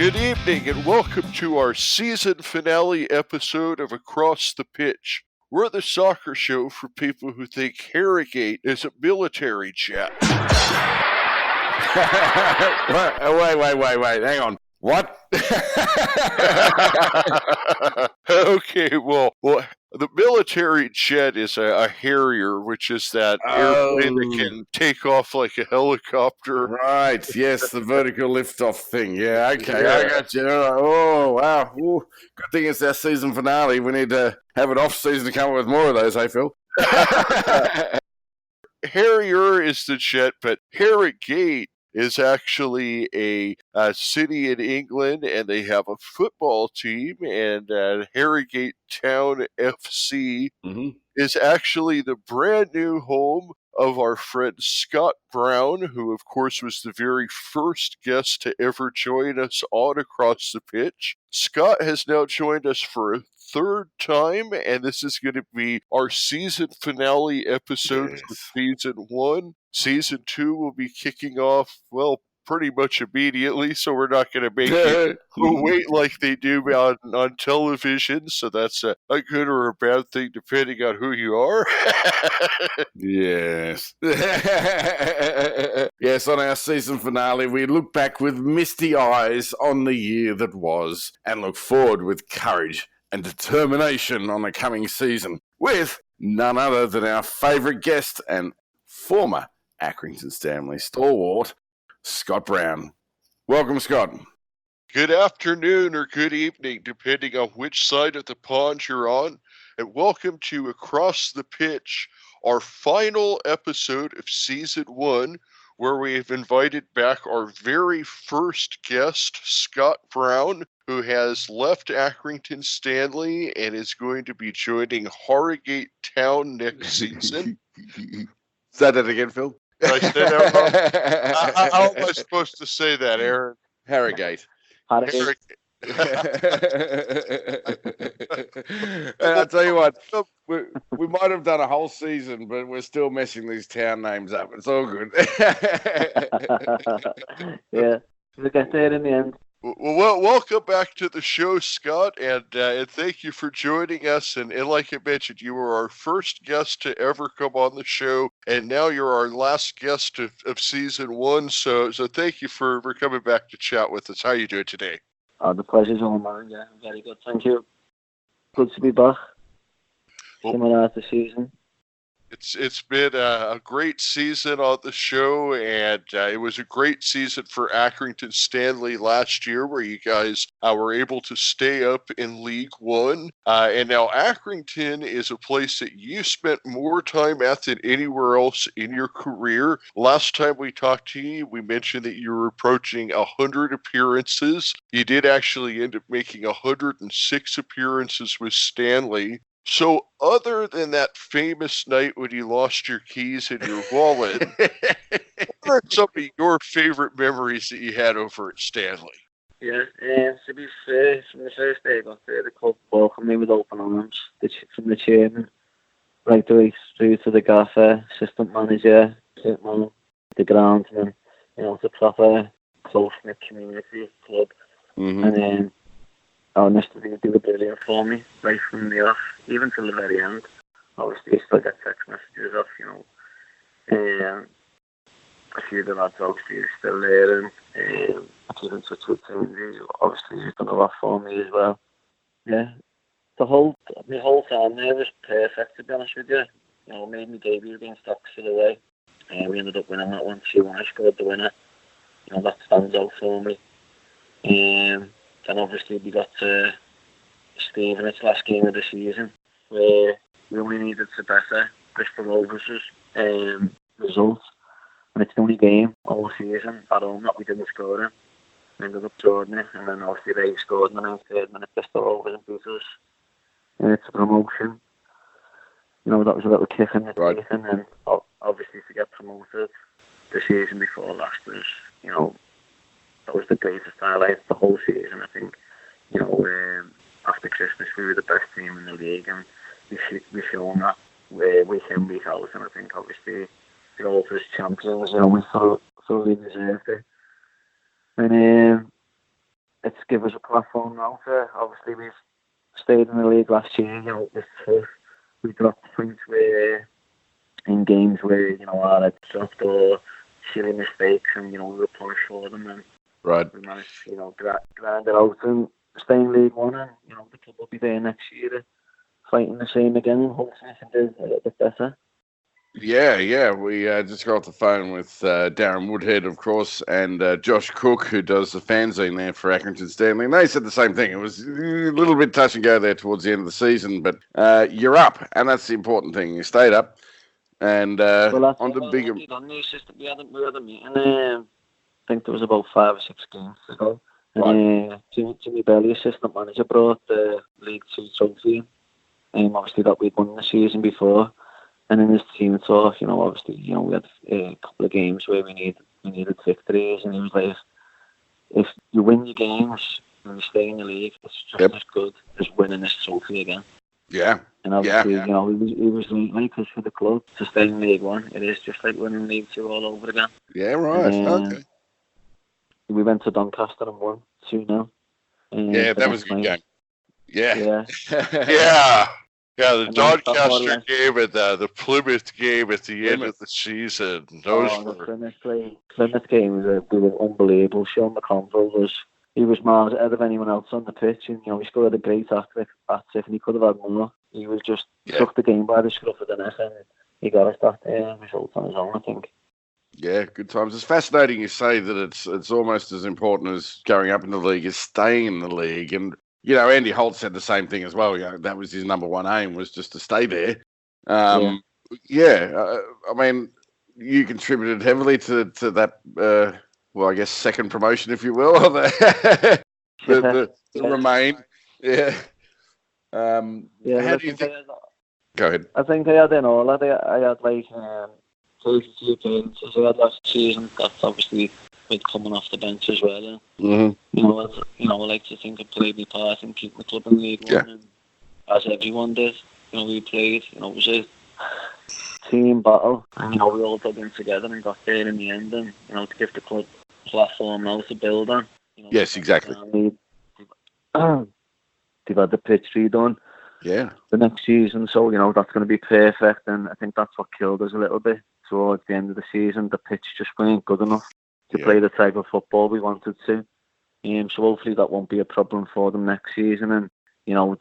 Good evening and welcome to our season finale episode of Across the Pitch. We're the soccer show for people who think Harrogate is a military jet. Wait, hang on. What? Okay, well, the military jet is a Harrier, which is that airplane that can take off like a helicopter. Right, yes, the vertical liftoff thing. Yeah, okay, Yeah. I got you. Oh, wow. Ooh, good thing it's our season finale. We need to have an off-season to come up with more of those, hey, Phil? Harrier is the jet, but Harrogate is actually a city in England, and they have a football team, and Harrogate Town FC is actually the brand new home of our friend Scott Brown, who of course was the very first guest to ever join us on Across the Pitch. Scott has now joined us for a third time, and this is going to be our season finale episode for season 1. Season 2 will be kicking off, well, pretty much immediately, so we're not going to make you wait like they do on television, so that's a good or a bad thing depending on who you are. Yes. Yes, on our season finale, we look back with misty eyes on the year that was and look forward with courage and determination on the coming season with none other than our favourite guest and former Accrington Stanley stalwart, Scott Brown. Welcome, Scott. Good afternoon or good evening, depending on which side of the pond you're on, and welcome to Across the Pitch, our final episode of Season 1, where we have invited back our very first guest, Scott Brown, who has left Accrington Stanley and is going to be joining Harrogate Town next season. Say that again, Phil. Did I say that wrong? How am I supposed to say that, Aaron? Harrogate. Harrogate. I'll tell you what, we might have done a whole season, but we're still messing these town names up. It's all good. Yeah, we'll get there in the end. Well, welcome back to the show, Scott, and thank you for joining us. And like I mentioned, you were our first guest to ever come on the show, and now you're our last guest of season 1. So thank you for coming back to chat with us. How are you doing today? The pleasure's all mine. Yeah, very good. Thank you. Good to be back. Similar to the season. It's been a great season on the show, and it was a great season for Accrington Stanley last year, where you guys were able to stay up in League One. And now Accrington is a place that you spent more time at than anywhere else in your career. Last time we talked to you, we mentioned that you were approaching 100 appearances. You did actually end up making 106 appearances with Stanley. So other than that famous night when you lost your keys and your wallet, what are some of your favorite memories that you had over at Stanley? Yeah, to be fair, from the first day I got there, the club welcomed me with open arms, from the chairman right the way through to the gaffer, assistant manager, man, the ground, and it's a proper close-knit community club. Mm-hmm. And then honestly, they were brilliant for me, right from the off, even till the very end. Obviously, I still get text messages off, a few of the lads obviously are still there, and I keep in touch with him. Obviously, he's done a lot for me as well. Yeah, my whole time there was perfect, to be honest with you. Made me debut against Accy away. We ended up winning that 1-2 when I scored the winner. That stands out for me. Then obviously we got to Stevenage last game of the season, where we only needed to better Bristol Rovers' result. And it's the only game all season at home that we didn't score in. We ended up drawing it, and then obviously they scored in the 93rd minute, Bristol Rovers and beat us. It's a promotion. That was a little kick in the teeth, and then obviously to get promoted the season before last was, that was the greatest highlight of the whole season, I think. After Christmas, we were the best team in the league, and we shown that week in, week out, and I think, obviously, the Rovers champions, we thoroughly deserved it. And it's given us a platform now. Obviously, we've stayed in the league last year. You know, it was tough. We dropped points where in games where our heads dropped or silly mistakes, and we were punished for them, and Right. we managed to grind it out and stay in League One, and the club will be there next year, fighting the same again, and hopefully we can do a little bit better. Yeah. We just got off the phone with Darren Woodhead, of course, and Josh Cook, who does the fanzine there for Accrington Stanley. And they said the same thing. It was a little bit touch and go there towards the end of the season, but you're up, and that's the important thing. You stayed up, and on to bigger. We had a meeting. I think there was about 5 or 6 games to go. And Jimmy Bailey, assistant manager, brought the League 2 trophy in. Obviously, that we'd won the season before. And in his team talk, obviously, we had a couple of games where we needed victories, and he was like, if you win your games and you stay in the league, it's just as good as winning this trophy again. Yeah. And obviously, he was like us for the club to stay in League One. It is just like winning League 2 all over again. Yeah, right. Okay. We went to Doncaster and won 2-0. Yeah, that was a good game. Yeah. Yeah, the Doncaster game and the Plymouth game at the end of the season. The Plymouth game was unbelievable. Sean McConville was miles ahead of anyone else on the pitch, and he scored a great hat trick, and he could have had more. He was just took the game by the scruff of the neck, and he got us that result on his own, I think. Yeah, good times. It's fascinating you say that it's almost as important as going up in the league as staying in the league. And, Andy Holt said the same thing as well. That was his number one aim, was just to stay there. I mean, you contributed heavily to that, I guess, second promotion, if you will, the remain. Yeah. How do you think? Go ahead. I think I had in all. I had like 32 appearances I had last season. That's obviously with coming off the bench as well. And, I like to think I played my part in keeping the club in League One. And as everyone did, we played. It was a team battle, and we all dug in together and got there in the end. And to give the club a platform now to build on. Yes, exactly. They've had the pitch redone. Yeah. The next season, so that's going to be perfect, and I think that's what killed us a little bit towards the end of the season. The pitch just wasn't good enough to play the type of football we wanted to. So hopefully that won't be a problem for them next season, and they'll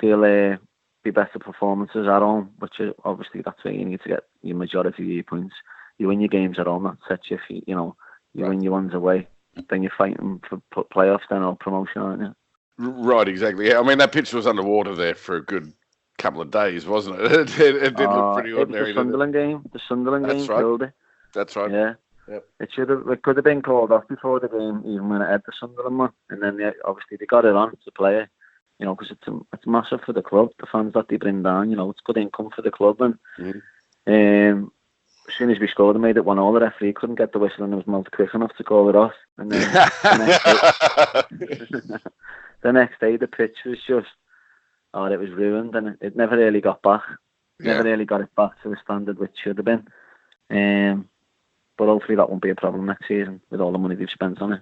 be better performances at home, which is, obviously that's where you need to get your majority of your points. You win your games at home, that sets your feet. You win your ones away, then you're fighting for playoffs, then or promotion, aren't you? Right, exactly. Yeah, I mean that pitch was underwater there for a good couple of days, wasn't it? It did look pretty ordinary. The Sunderland game killed it. That's right. Yeah. Yep. It could have been called off before the game, even when it had the Sunderland one, and then obviously they got it on to play it. Because it's massive for the club. The fans that they bring down, it's good income for the club. And as soon as we scored, they made it 1-1. The referee couldn't get the whistle in his mouth quick enough to call it off. And then the next day, the pitch was just, it was ruined, and it never really got back. Never really got it back to the standard which should have been. But hopefully that won't be a problem next season with all the money they've spent on it.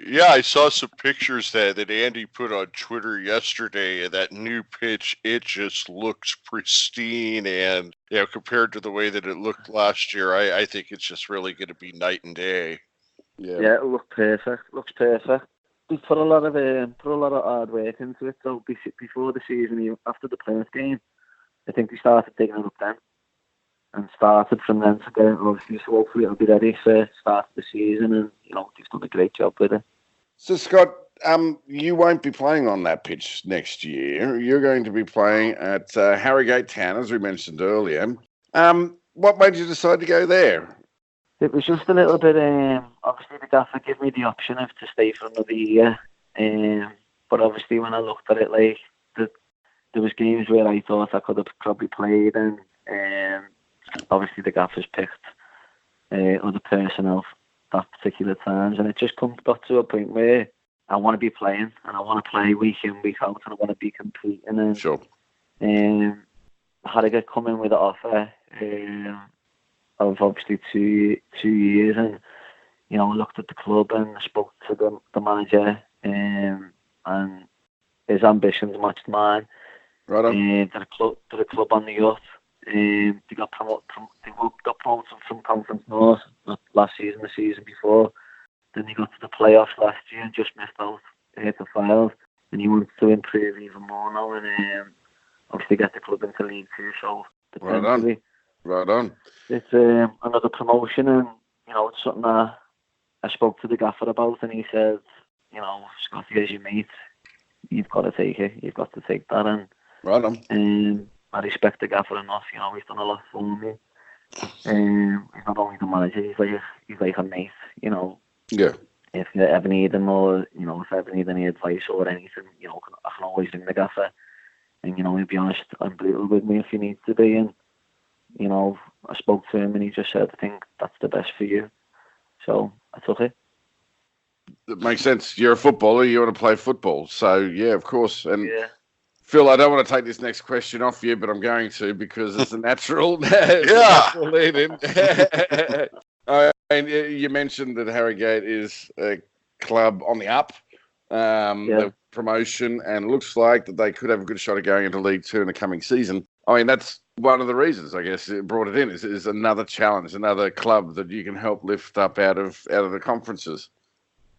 Yeah, I saw some pictures that Andy put on Twitter yesterday, and that new pitch, it just looks pristine, and compared to the way that it looked last year, I think it's just really going to be night and day. Yeah, it looks perfect. They put a lot of hard work into it. So before the season, after the Plymouth game, I think they started digging it up then, and started from then to get it. Obviously, so hopefully it'll be ready for start of the season, and they've done a great job with it. So Scott, you won't be playing on that pitch next year. You're going to be playing at Harrogate Town, as we mentioned earlier. What made you decide to go there? It was just a little bit. Obviously, the gaffer gave me the option of to stay for another year. But obviously, when I looked at it, there was games where I thought I could have probably played, and obviously the gaffers picked other personnel that particular times, and it just got to a point where I want to be playing, and I want to play week in, week out, and I want to be competing. And sure. Harrogate come in with an offer of obviously 2 years, and I looked at the club and spoke to the manager, and and his ambitions matched mine. Right on. They're a club on the yacht. They got promoted from Conference North, not last season, the season before. Then they got to the playoffs last year and just missed out, hit the finals. And he wants to improve even more now and obviously get the club into League Two. So potentially, right on. It's another promotion, and it's something that I spoke to the gaffer about, and he said, Scotty, as your mate, you've got to take it. You've got to take that, and right on. I respect the gaffer enough. He's done a lot for me. He's not only the manager; he's like a mate. Yeah. If you ever need him, or if I ever need any advice or anything, I can always ring the gaffer, and he'll be honest and brutal with me if he needs to be. And I spoke to him, and he just said, "I think that's the best for you." So I took it. That makes sense. You're a footballer. You want to play football, so yeah, of course. And yeah. Phil, I don't want to take this next question off you, but I'm going to because it's a natural, natural lead-in. And you mentioned that Harrogate is a club on the up, the promotion, and looks like that they could have a good shot at going into League Two in the coming season. I mean, that's one of the reasons, I guess, it brought it in is another challenge, another club that you can help lift up out of the conferences.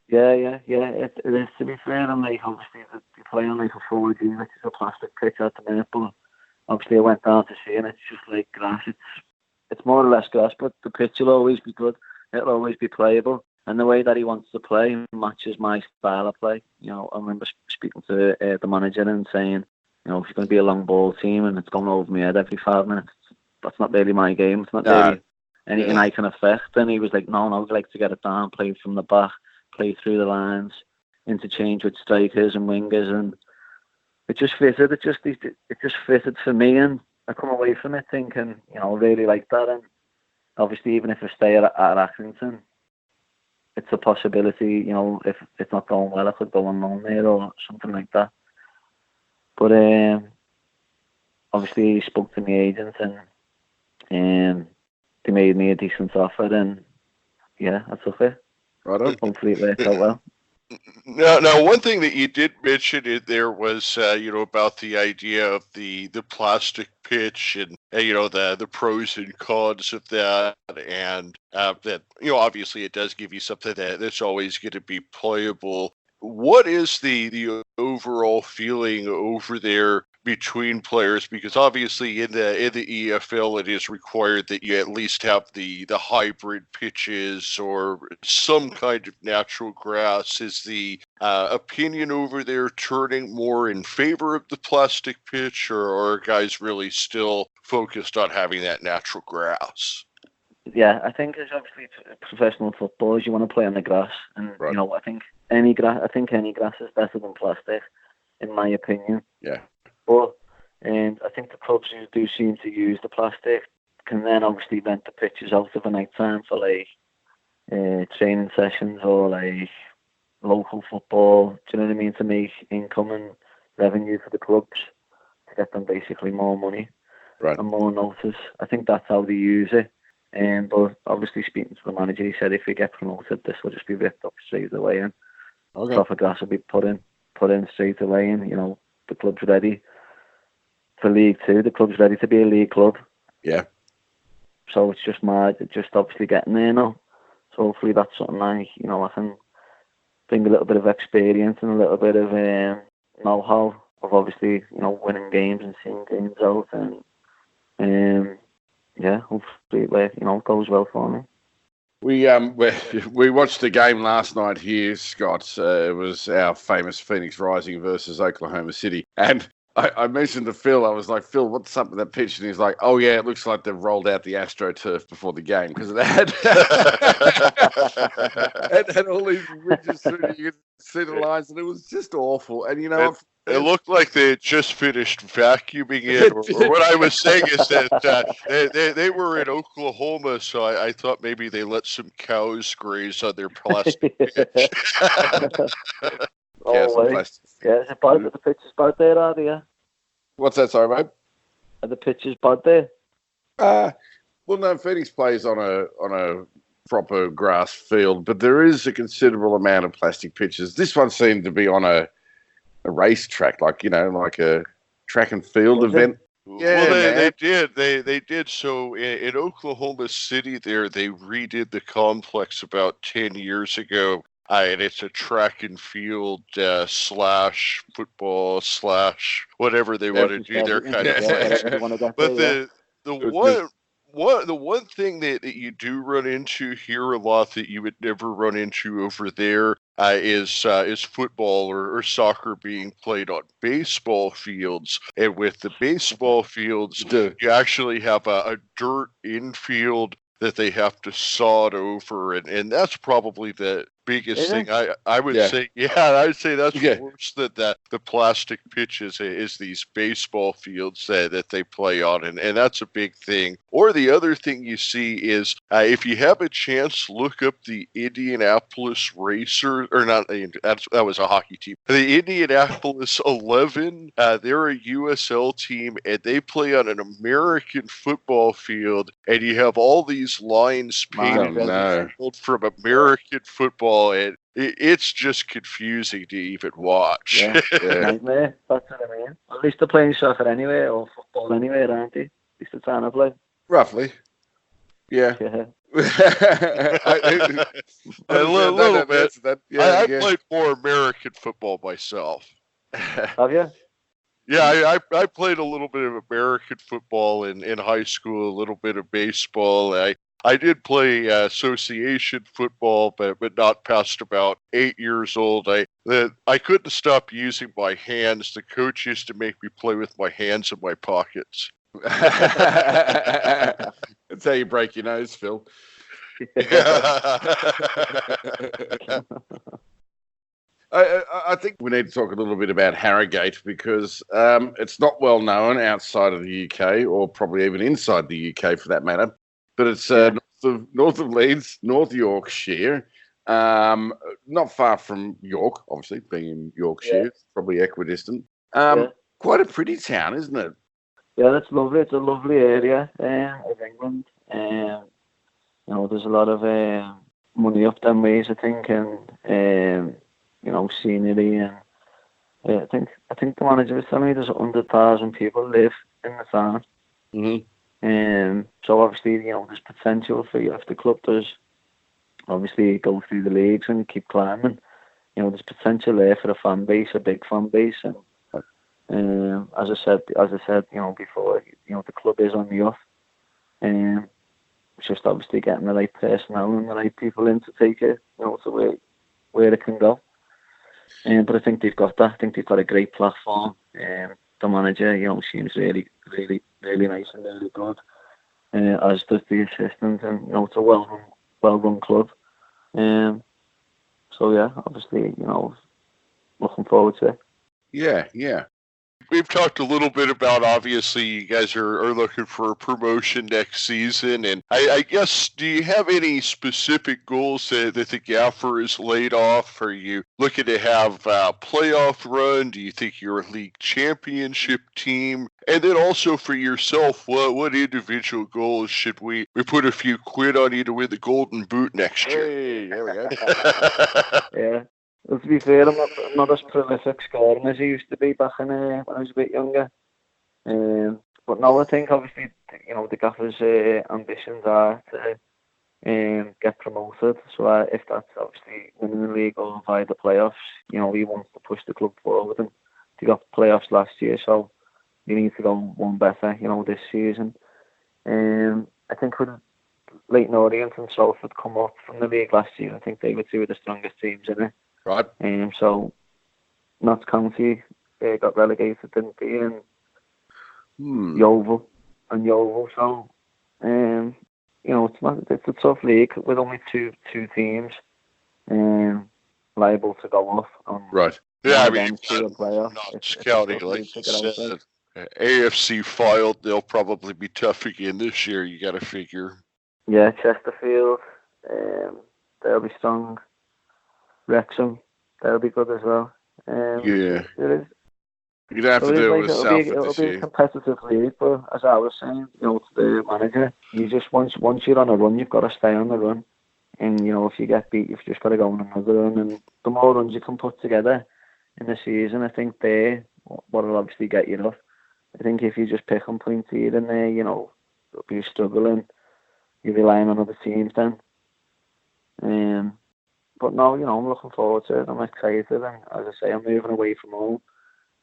Yeah. It is, to be fair, and obviously they play on a 4G, which is a plastic pitch at the minute, but obviously I went down to see, and it's just like grass. It's more or less grass, but the pitch will always be good. It'll always be playable, and the way that he wants to play matches my style of play. I remember speaking to the manager and saying, if it's going to be a long ball team and it's going over my head every 5 minutes, that's not really my game. It's not really anything I can affect. And he was like, no, I'd like to get it down, play from the back, play through the lines, interchange with strikers and wingers, and it just fitted. It just fitted for me, and I come away from it thinking, I really like that. And obviously, even if I stay at Accrington, it's a possibility. If it's not going well, I could go on loan there or something like that. But obviously, he spoke to my agent, and they made me a decent offer, and I took it. Right on. Hopefully, it worked out well. Now, one thing that you did mention there was, about the idea of the plastic pitch and the pros and cons of that, and that obviously it does give you something that's always going to be playable. What is the overall feeling over there between players? Because obviously in the EFL it is required that you at least have the hybrid pitches or some kind of natural grass. Is the opinion over there turning more in favor of the plastic pitch, or are guys really still focused on having that natural grass? Yeah, I think as obviously professional footballers, you want to play on the grass, and right. I think any grass is better than plastic, in my opinion. Yeah. But I think the clubs who do seem to use the plastic can then obviously rent the pitches out of a night time for training sessions or local football. Do you know what I mean? To make income and revenue for the clubs, to get them basically more money and more notice. I think that's how they use it. But obviously, speaking to the manager, he said if we get promoted, this will just be ripped up straight away, and proper grass will be put in straight away, and the club's ready for League Two. The club's ready to be a league club. Yeah. So it's just obviously getting there now. So hopefully that's something I can bring a little bit of experience and a little bit of know-how of obviously winning games and seeing games out, and hopefully it goes well for me. We watched the game last night here, Scott. It was our famous Phoenix Rising versus Oklahoma City, and I mentioned to Phil, I was like, Phil, what's up with that pitch? And he's like, oh yeah, it looks like they've rolled out the AstroTurf before the game because it had it had all these ridges through it. You could see the lines, and it was just awful. And it looked like they had just finished vacuuming it. Or what I was saying is that they were in Oklahoma, so I thought maybe they let some cows graze on their plastic pitch. Yeah, is it bad? Are the pitches bad there, are they? What's that, sorry, mate? Are the pitches bad there? Well, no, Phoenix plays on a proper grass field, but there is a considerable amount of plastic pitches. This one seemed to be on a racetrack, like a track and field event. Yeah, well, they man. did. They did. So in Oklahoma City, they redid the complex about 10 years ago, and it's a track and field slash football slash whatever they want to do there kind of thing. But the one thing that you do run into here a lot that you would never run into over there is football or soccer being played on baseball fields. And with the baseball fields, you actually have a dirt infield that they have to sod over, and that's probably the biggest thing. I would say, I would say that's worse than the plastic pitches is these baseball fields that they play on, and that's a big thing. Or the other thing you see is if you have a chance, look up the Indianapolis Racers, or not, that was a hockey team. The Indianapolis 11, they're a USL team, and they play on an American football field, and you have all these lines painted from American football, and it's just confusing to even watch. Nightmare. That's what I mean. At least they're playing soccer anyway, or football anyway, aren't they? At least they're trying to play. Roughly. Yeah. A little bit. I played more American football myself. Have you? Yeah, I played a little bit of American football in high school, a little bit of baseball. I did play association football, but not past about 8 years old. I couldn't stop using my hands. The coach used to make me play with my hands in my pockets. That's how you break your nose, Phil. I think we need to talk a little bit about Harrogate because it's not well known outside of the UK, or probably even inside the UK for that matter. But it's north of Leeds, North Yorkshire, not far from York, obviously, being in Yorkshire, probably equidistant. Quite a pretty town, isn't it? Yeah, that's lovely. It's a lovely area of England. There's a lot of money up them ways, I think, and scenery. And I think the manager was telling me there's 100,000 people live in the town. Mm-hmm. So obviously, there's potential for you if the club does obviously go through the leagues and keep climbing. There's potential there for a fan base, a big fan base, and as I said, before, the club is on the up. It's just obviously getting the right personnel and the right people in to take it, to where it can go. But I think they've got that. I think they've got a great platform. The manager, seems really, really, really nice and really good. As does the assistant, and it's a well-run club. So yeah, obviously, looking forward to it. Yeah. We've talked a little bit about, obviously, you guys are looking for a promotion next season. And I guess, do you have any specific goals that the gaffer is laid off? Are you looking to have a playoff run? Do you think you're a league championship team? And then also for yourself, what individual goals should we put a few quid on you to win the Golden Boot next year? Hey, there we go. Yeah. Well, to be fair, I'm not as prolific scoring as I used to be back in when I was a bit younger. But now I think, obviously, the gaffer's ambitions are to get promoted. So if that's obviously winning the league or via the playoffs, he wants to push the club forward. And they got playoffs last year, so you need to go one better, this season. I think when Leyton Orient and Salford come up from the league last year, I think they were two of the strongest teams in it. Right. So Notts County got relegated, didn't they? And Yeovil. So it's a tough league with only two teams liable to go off. Right. Yeah, I mean, Notts County, like you said, AFC filed. They'll probably be tough again this year. You got to figure. Yeah, Chesterfield. They'll be strong. Wrexham, that'll be good as well. Yeah. It is. You'd have to do it with Salford It'll this be year. A competitive league, but as I was saying, to the manager, you just once you're on a run, you've got to stay on the run. And if you get beat, you've just got to go on another run. And the more runs you can put together, in the season. I think they what will obviously get you up. I think if you just pick on points here and there, you know, if you're struggling, you're relying on other teams then. But no, you know, I'm looking forward to it. I'm excited, and as I say, I'm moving away from home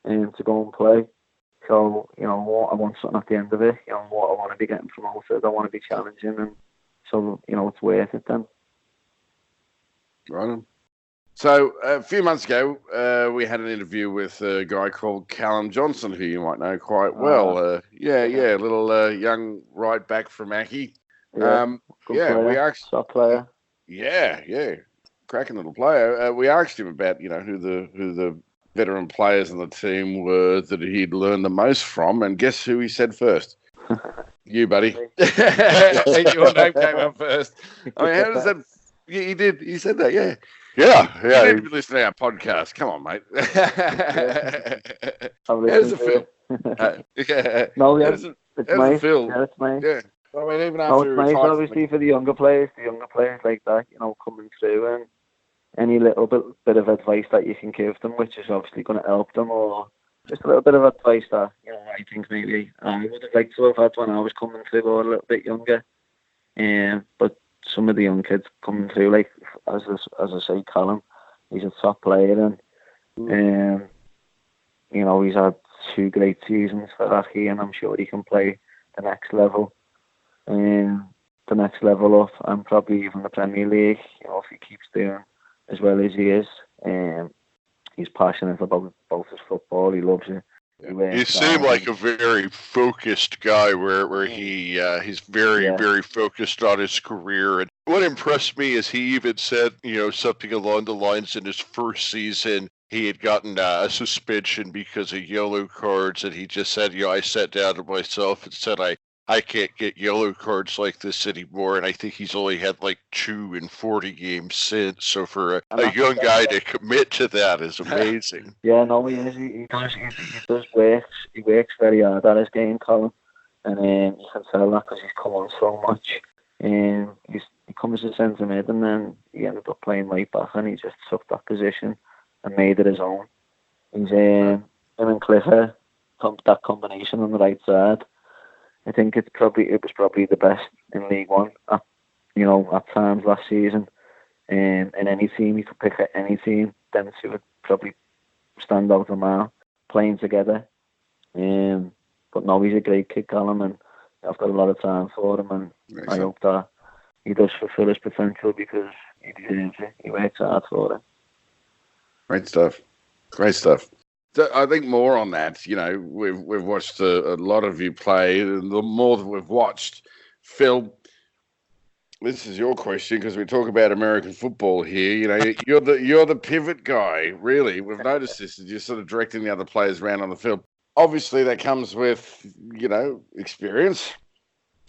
to go and play. So, you know, I want something at the end of it. You know, what I want to be getting promoted. I want to be challenging, and so, you know, it's worth it then. Right on. So a few months ago, we had an interview with a guy called Callum Johnson, who you might know quite well. A little young right back from Accy. Good player, we asked. top player. Yeah, cracking little player. We asked him about, you know, who the veteran players on the team were that he'd learned the most from, and guess who he said first? You, buddy. Your name came up first. I mean, how does that? Yeah, he did. He said that. Yeah. Yeah. You need to be listening to our podcast. Come on, mate. How does it feel? No, yeah, it's nice. Yeah, it's nice. Yeah. I mean, even after it's nice, obviously, for the younger players like that, you know, coming through, and any little bit of advice that you can give them, which is obviously going to help them, or just a little bit of advice that, you know, I think maybe I would have liked to have had when I was coming through, or a little bit younger. But some of the young kids coming through, like as I say, Callum, he's a top player, and you know, he's had 2 great seasons for Accy, and I'm sure he can play the next level, the next level up, and probably even the Premier League. You know, if he keeps doing as well as he is, he's passionate about his football. He loves it. He seemed like a very focused guy, where he's very focused on his career. And what impressed me is he even said, you know, something along the lines in his first season, he had gotten a suspension because of yellow cards, and he just said, you know, I sat down to myself and said, I can't get yellow cards like this anymore, and I think he's only had like 2 in 40 games since. So for a young guy to commit to that is amazing. Yeah, no, he is. He does work. He works very hard at his game, Colin, and you can tell that because he's come on so much. He comes as centre mid, and then he ended up playing right back, and he just took that position and made it his own. He's him and Clifford, that combination on the right side. I think it was probably the best in League One at times last season. In any team, you could pick any team, them two would probably stand out a mile playing together. But no, he's a great kid, Callum, and I've got a lot of time for him, and I hope that he does fulfil his potential because he deserves it. He works hard for it. Great stuff. So I think more on that, you know, we've watched a lot of you play, and the more that we've watched, Phil, this is your question because we talk about American football here. You know, you're the pivot guy, really. We've noticed this, that you're sort of directing the other players around on the field. Obviously, that comes with, you know, experience.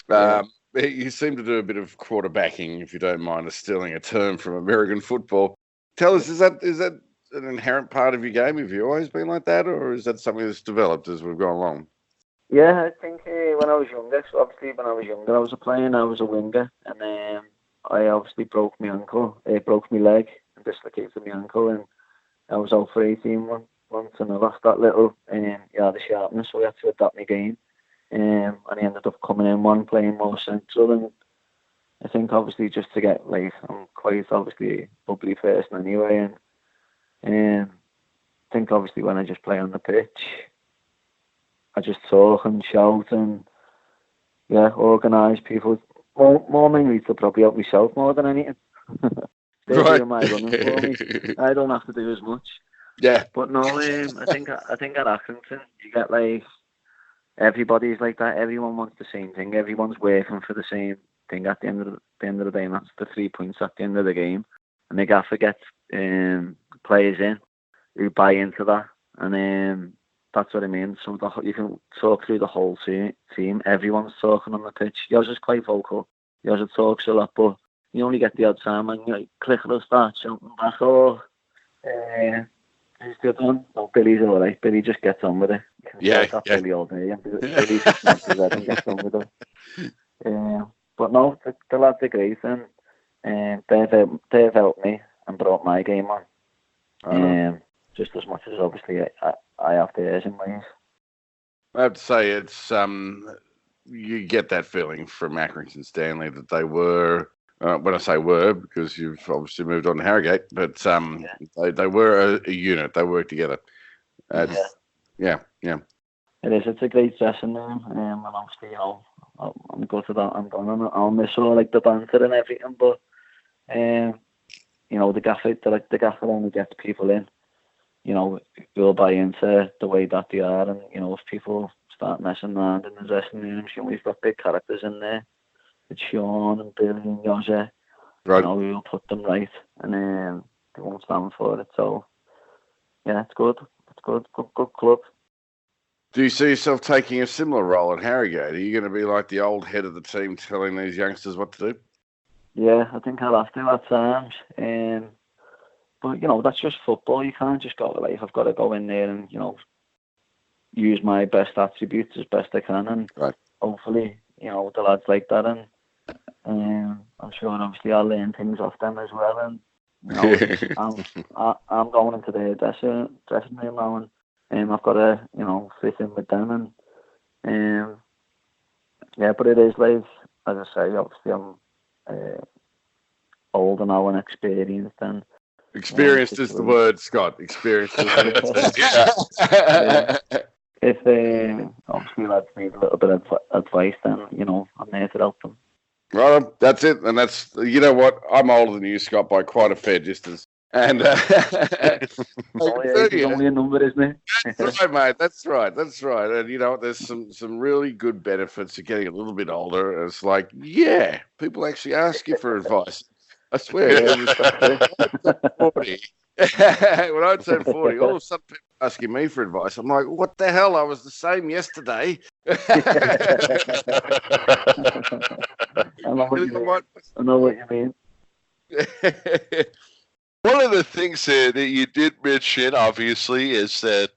Yeah. You seem to do a bit of quarterbacking, if you don't mind us stealing a term from American football. Tell us, is that an inherent part of your game? Have you always been like that, or is that something that's developed as we've gone along? Yeah, I think when I was younger, I was a winger, and then I obviously broke my leg, and dislocated my ankle, and I was out for 18 months, and I lost that little, the sharpness, so I had to adapt my game, and I ended up coming in playing more central, and I think obviously just to get, like, I'm quite obviously a bubbly person anyway, and I think obviously when I just play on the pitch, I just talk and shout and organise people. More mainly to probably help myself more than anything. They're doing my running for me. I don't have to do as much. Yeah. But no, I think at Accrington you get like everybody's like that. Everyone wants the same thing. Everyone's working for the same thing at the end of the day, and that's the 3 points at the end of the game. And they got to get players in who buy into that, and that's what I mean. So you can talk through the whole team. Everyone's talking on the pitch. Yours is quite vocal. Yours talks a lot, but you only get the odd time and you click will start shouting back. Who's the other one? Oh, Billy's all right. Billy just gets on with it. Yeah. Billy all day. Billy just gets his head and gets on with it. But no, the lads are great, and they've helped me and brought my game on. just as much as obviously I have theirs in ways. I have to say, it's you get that feeling from Accrington Stanley that they were. When I say were, because you've obviously moved on to Harrogate, but they were a unit. They worked together. Yeah. It is. It's a great dressing room, and obviously, I'm good for that. I'm going. I'll miss all like the banter and everything, but the gaffer only gets people in. We'll buy into the way that they are, and if people start messing around in the dressing rooms, we've got big characters in there. It's Sean and Billy and Jose. Right. We'll put them right, and they won't stand for it. So, yeah, it's good. It's good club. Do you see yourself taking a similar role at Harrogate? Are you going to be like the old head of the team telling these youngsters what to do? Yeah, I think I'll have to at times. But, that's just football. You can't just go, like, I've got to go in there and, use my best attributes as best I can. And hopefully, the lads like that. And I'm sure, obviously, I'll learn things off them as well. And, I'm going into the dressing room now, and I've got to, fit in with them. And, but it is, like, as I say, obviously, I'm older now and experienced. And experienced is the word, Scott. Experienced is the word. If obviously lads need a little bit of advice, then I'm there to help them. Right, that's it, and that's what I'm older than you, Scott, by quite a fair distance. And it's only a number, isn't it? That's right, mate. That's right. And there's some really good benefits to getting a little bit older. It's like, people actually ask you for advice. I swear. 40. When I turned 40, all of a sudden people are asking me for advice. I'm like, what the hell? I was the same yesterday. I know what you mean. One of the things that you did mention, obviously, is that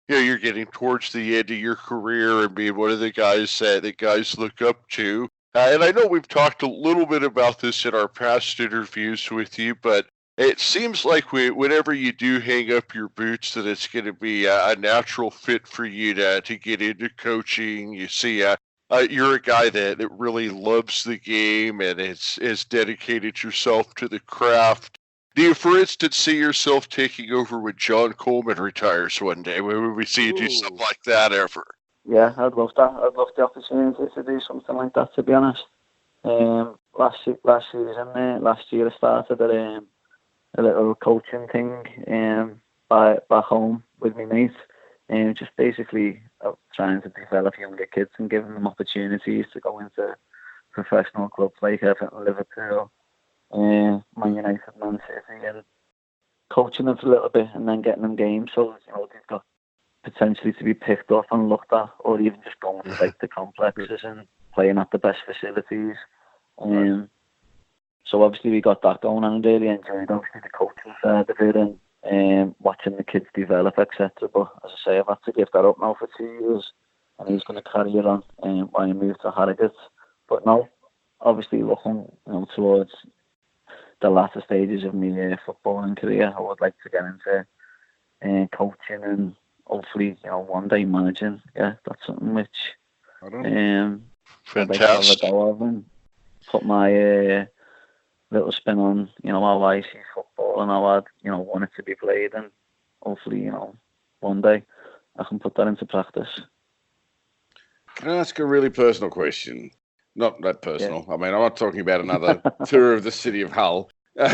you're getting towards the end of your career and being one of the guys that guys look up to. And I know we've talked a little bit about this in our past interviews with you, but it seems like whenever you do hang up your boots, that it's going to be a natural fit for you to get into coaching. You see, you're a guy that really loves the game and has dedicated yourself to the craft. Do you, for instance, see yourself taking over when John Coleman retires one day? Would we see you do something like that ever? Yeah, I'd love that. I'd love the opportunity to do something like that, to be honest. Last year I started a little coaching thing back home with my mates, and just basically trying to develop younger kids and giving them opportunities to go into professional clubs like Everton, Liverpool, Man United, Man City, and coaching them for a little bit and then getting them games so they've got potentially to be picked up and looked at, or even just going to like the complexes and playing at the best facilities. So obviously we got that going, and I really enjoyed obviously the coaching side of it and watching the kids develop, etc. But as I say, I've had to give that up now for 2 years, and he's going to carry it on when I move to Harrogate. But now, obviously looking towards the latter stages of my footballing career, I would like to get into coaching and hopefully one day managing. Yeah, that's something which I'd like to have a go of and put my little spin on how I see football and how I want it to be played, and hopefully one day I can put that into practice. Can I ask a really personal question? Not that personal. Yeah. I mean, I'm not talking about another tour of the city of Hull. You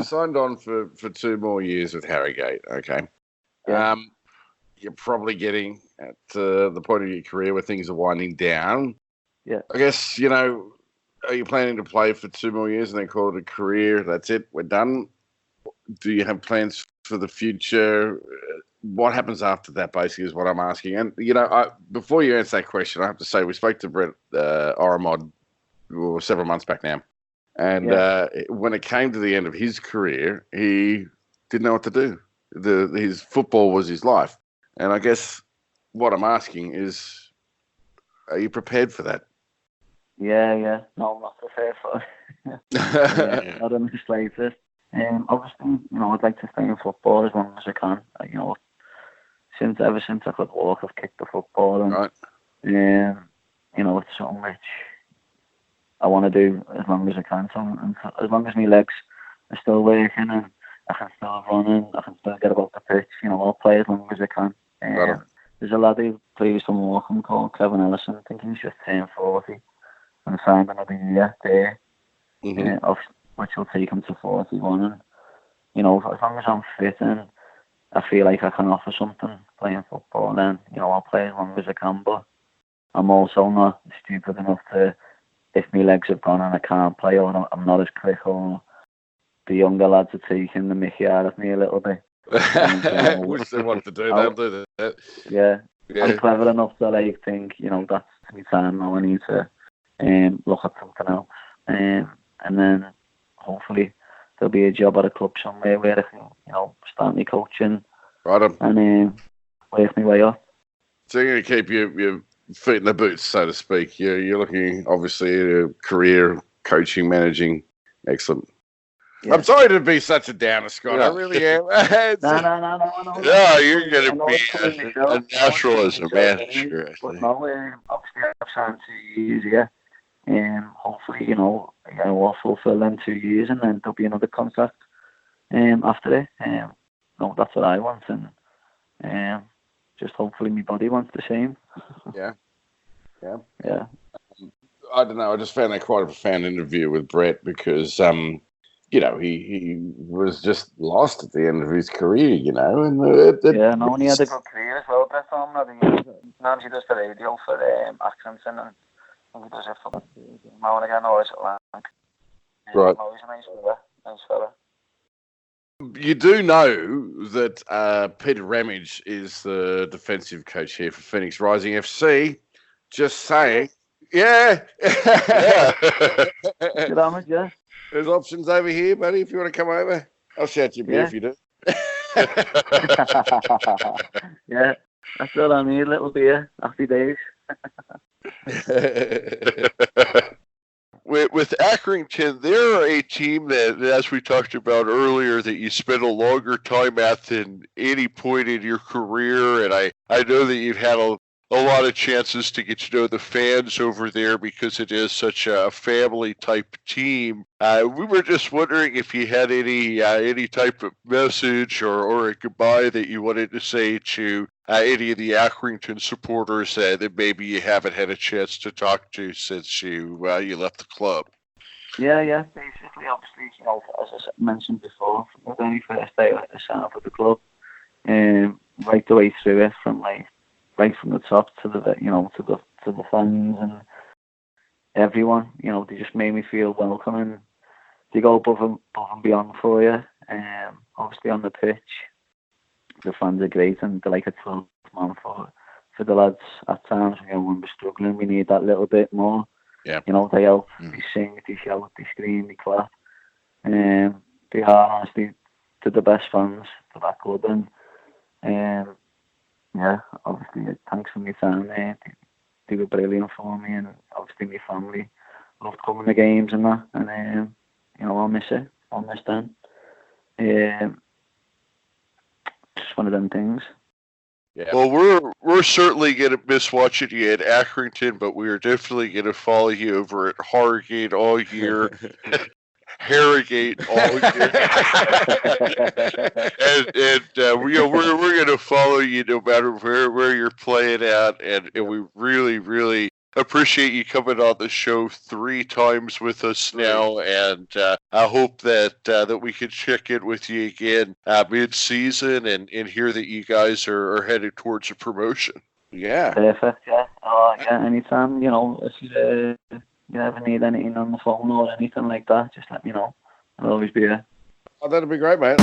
signed on for 2 more years with Harrogate, okay? Yeah. You're probably getting at the point of your career where things are winding down. Yeah. I guess, are you planning to play for 2 more years and then call it a career? That's it, we're done? Do you have plans for the future? What happens after that, basically, is what I'm asking. And, before you answer that question, I have to say we spoke to Brett Arran several months back now. And when it came to the end of his career, he didn't know what to do. His football was his life. And I guess what I'm asking is, are you prepared for that? Yeah. No, I'm not prepared for it. Not in the slightest. Obviously, I'd like to stay in football as long as I can. Ever since I could walk, I've kicked the football, and Right. it's something which I want to do as long as I can. So, and as long as my legs are still working and I can still run and I can still get about the pitch, I'll play as long as I can. There's a lad who plays for Morecambe called Kevin Ellison. I think he's just turned 40 and signed another year there, which will take him to 41. And, as long as I'm fit and I feel like I can offer something playing football, then, I'll play as long as I can. But I'm also not stupid enough to, if my legs have gone and I can't play, or I'm not as quick, or the younger lads are taking the mickey out of me a little bit. Which they want to do, they'll do that. Yeah. I'm clever enough to think, that's my time now. I need to look at something else. And then hopefully there'll be a job at a club somewhere where I can, start my coaching and work my way up. So you're going to keep your feet in the boots, so to speak. You're looking, obviously, at a career, coaching, managing. Excellent. Yeah. I'm sorry to be such a downer, Scott. Yeah. I really am. No. Yeah, you're going to be a natural as a manager. But no, obviously I've signed 2 years here. Hopefully, I'll fulfill them 2 years, and then there'll be another contract after it. That's what I want, and just hopefully my body wants the same. Yeah. I don't know. I just found that quite a profound interview with Brett because, he was just lost at the end of his career, and and he had a good career as well. Brett, he does the radio for Accrington, and he does it for now and again, always at Arran. Right. Always a nice fella. You do know that Peter Ramage is the defensive coach here for Phoenix Rising FC. Just saying. Yeah. Good on it, yeah. There's options over here, buddy, if you want to come over. I'll shout you beer if you do. Yeah, that's all I need, a little beer. Happy days. With Accrington, they're a team that, as we talked about earlier, that you spent a longer time at than any point in your career. And I know that you've had a lot of chances to get to know the fans over there because it is such a family-type team. We were just wondering if you had any type of message or a goodbye that you wanted to say to any of the Accrington supporters that maybe you haven't had a chance to talk to since you left the club. Yeah. Basically, obviously, as I mentioned before, from the very first day I signed up with the club, right the way through it, from right from the top to the to the fans and everyone, they just made me feel welcome, and they go above and beyond for you. Obviously on the pitch, the fans are great, and they're like a 12-man for the lads at times. When we're struggling, we need that little bit more. Yeah. They help, they sing, they shout, they scream, they clap. They are honestly the best fans for that club, and obviously thanks for my time there. They were brilliant for me, and obviously my family loved coming to games and that, and I'll miss it. I'll miss them. Just one of them things. Yeah. Well, we're certainly going to miss watching you at Accrington, but we are definitely going to follow you over at Harrogate all year. Harrogate all year. and we're going to follow you no matter where you're playing at, and we really, really appreciate you coming on the show 3 times with us now, and I hope that we can check in with you again mid-season and hear that you guys are headed towards a promotion. Yeah. Perfect, yeah. Anytime, if you ever need anything on the phone or anything like that, just let me know. I'll always be there. Oh, that'd be great, mate.